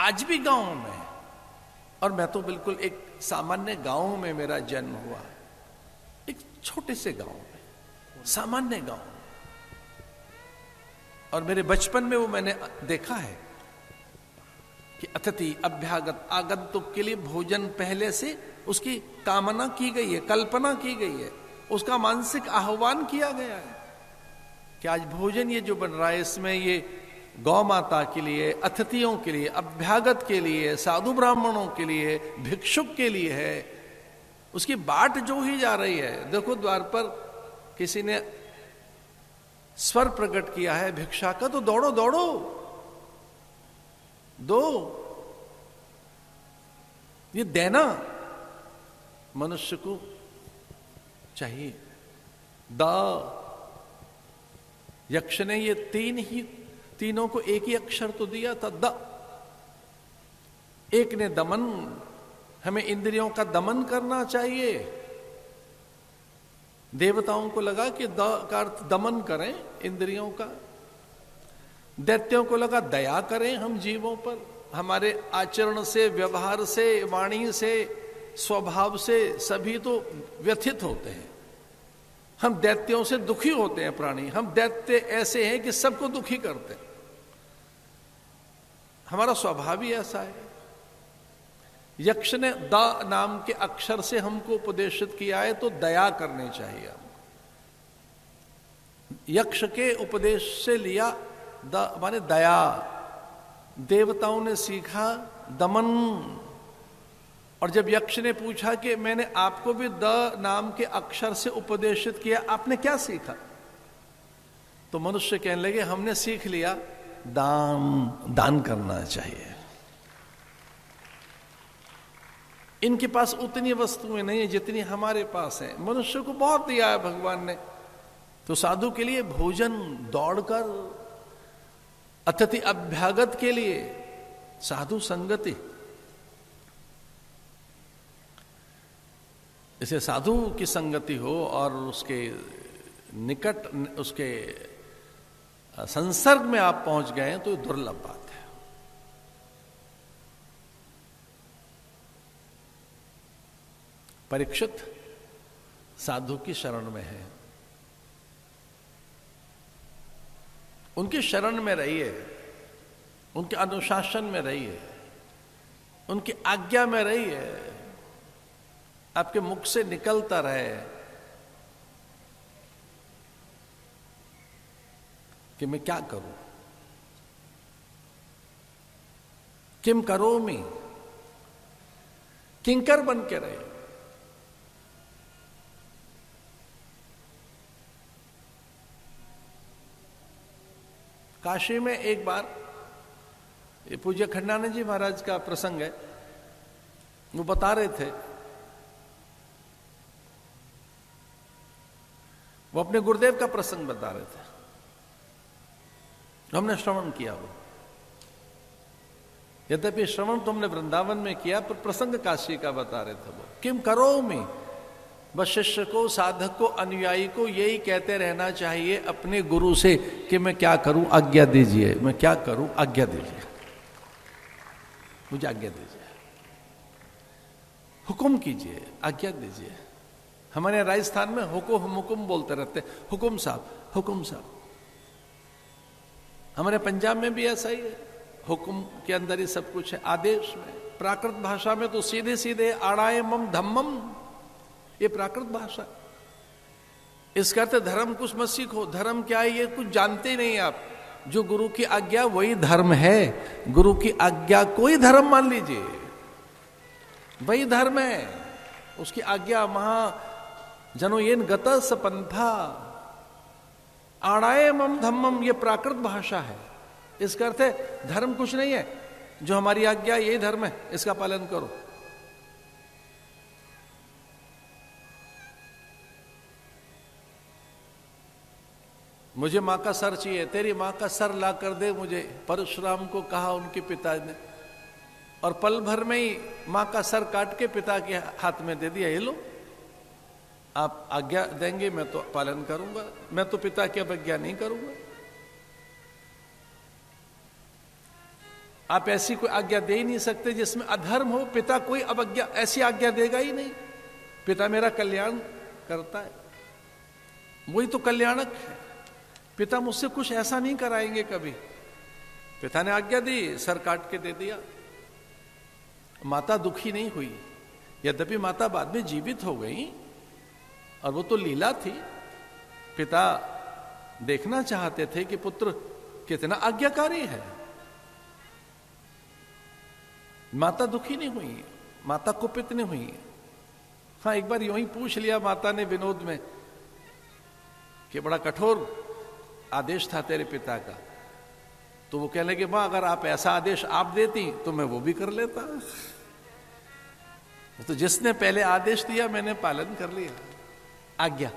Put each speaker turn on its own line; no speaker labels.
आज भी गांव में, और मैं तो बिल्कुल एक सामान्य गांव में मेरा जन्म हुआ, एक छोटे से गांव में, सामान्य गांव, और मेरे बचपन में वो मैंने देखा है कि अतिथि अभ्यागत आगंतुक के लिए भोजन पहले से उसकी कामना की गई है, कल्पना की गई है, उसका मानसिक आह्वान किया गया है कि आज भोजन ये जो बन रहा है इसमें ये गौ माता के लिए, अतिथियों के लिए, अभ्यागत के लिए, साधु ब्राह्मणों के लिए, भिक्षुक के लिए है। उसकी बाट जो ही जा रही है। देखो द्वार पर किसी ने स्वर प्रकट किया है भिक्षा का, तो दौड़ो दौड़ो दो, ये देना मनुष्य को चाहिए। यक्ष ने ये तीनों को एक ही अक्षर तो दिया था, द। एक ने दमन, हमें इंद्रियों का दमन करना चाहिए। देवताओं को लगा कि द का अर्थ दमन करें इंद्रियों का, दैत्यों को लगा दया करें हम जीवों पर, हमारे आचरण से, व्यवहार से, वाणी से, स्वभाव से सभी तो व्यथित होते हैं। हम दैत्यों से दुखी होते हैं प्राणी, हम दैत्य ऐसे हैं कि सबको दुखी करते हैं, हमारा स्वभाव ही ऐसा है। यक्ष ने द नाम के अक्षर से हमको उपदेशित किया है तो दया करनी चाहिए हमको। यक्ष के उपदेश से लिया द माने दया, देवताओं ने सीखा दमन। और जब यक्ष ने पूछा कि मैंने आपको भी द नाम के अक्षर से उपदेशित किया, आपने क्या सीखा? तो मनुष्य कहने लगे हमने सीख लिया दान करना चाहिए। इनके पास उतनी वस्तुएं नहीं है जितनी हमारे पास है। मनुष्य को बहुत दिया है भगवान ने, तो साधु के लिए भोजन दौड़कर, अतिथि अभ्यागत के लिए साधु संगति। इसे साधु की संगति हो और उसके निकट, उसके संसर्ग में आप पहुंच गए तो दुर्लभ बात है। परीक्षित साधु की शरण में है, उनकी शरण में रहिए, उनके अनुशासन में रहिए, उनकी आज्ञा में रहिए। आपके मुख से निकलता रहे कि मैं क्या करूं, किम करोमि, किंकर बन के रहे। काशी में एक बार, ये पूज्य खंडानंद जी महाराज का प्रसंग है, वो बता रहे थे, वो अपने गुरुदेव का प्रसंग बता रहे थे, हमने श्रवण किया। वो यद्यपि श्रवण तो हमने वृंदावन में किया, पर प्रसंग काशी का बता रहे थे। वो किम करोमि, बस शिष्य को, साधक को, अनुयायी को यही कहते रहना चाहिए अपने गुरु से कि मैं क्या करूं, आज्ञा दीजिए, मैं क्या करूं, आज्ञा दीजिए, मुझे आज्ञा दीजिए, हुक्म कीजिए, आज्ञा दीजिए। हमारे राजस्थान में हुकुम बोलते रहते, हुकुम साहब, हुकुम साहब। हमारे पंजाब में भी ऐसा ही है, हुक्म के अंदर ही सब कुछ है, आदेश में। प्राकृत भाषा में तो सीधे सीधे आड़ायमम धम्मम, ये प्राकृत भाषा। इसका अर्थ धर्म कुछ मत सीखो, धर्म क्या है ये कुछ जानते ही नहीं आप। जो गुरु की आज्ञा वही धर्म है, गुरु की आज्ञा कोई धर्म मान लीजिए, वही धर्म है। उसकी आज्ञा महा जनो येन गतस पंथा आड़ायमम धम्मम, ये प्राकृत भाषा है। इसका अर्थ है धर्म कुछ नहीं है, जो हमारी आज्ञा यही धर्म है, इसका पालन करो। मुझे मां का सर चाहिए, तेरी मां का सर ला कर दे मुझे, परशुराम को कहा उनके पिता ने, और पल भर में ही मां का सर काट के पिता के हाथ में दे दिया, ये लो आप आज्ञा देंगे मैं तो पालन करूंगा, मैं तो पिता की अवज्ञा नहीं करूंगा। आप ऐसी कोई आज्ञा दे ही नहीं सकते जिसमें अधर्म हो। पिता कोई अवज्ञा ऐसी आज्ञा देगा ही नहीं। पिता मेरा कल्याण करता है, वही तो कल्याणक है। पिता मुझसे कुछ ऐसा नहीं कराएंगे कभी। पिता ने आज्ञा दी, सर काट के दे दिया। माता दुखी नहीं हुई, यद्यपि माता बाद में जीवित हो गई और वो तो लीला थी। पिता देखना चाहते थे कि पुत्र कितना आज्ञाकारी है। माता दुखी नहीं हुई, माता कुपित नहीं हुई। हाँ, एक बार यूं ही पूछ लिया माता ने विनोद में कि बड़ा कठोर आदेश था तेरे पिता का। तो वो कहने लगे, मां अगर आप ऐसा आदेश आप देती तो मैं वो भी कर लेता। तो जिसने पहले आदेश दिया मैंने पालन कर लिया, आज्ञा।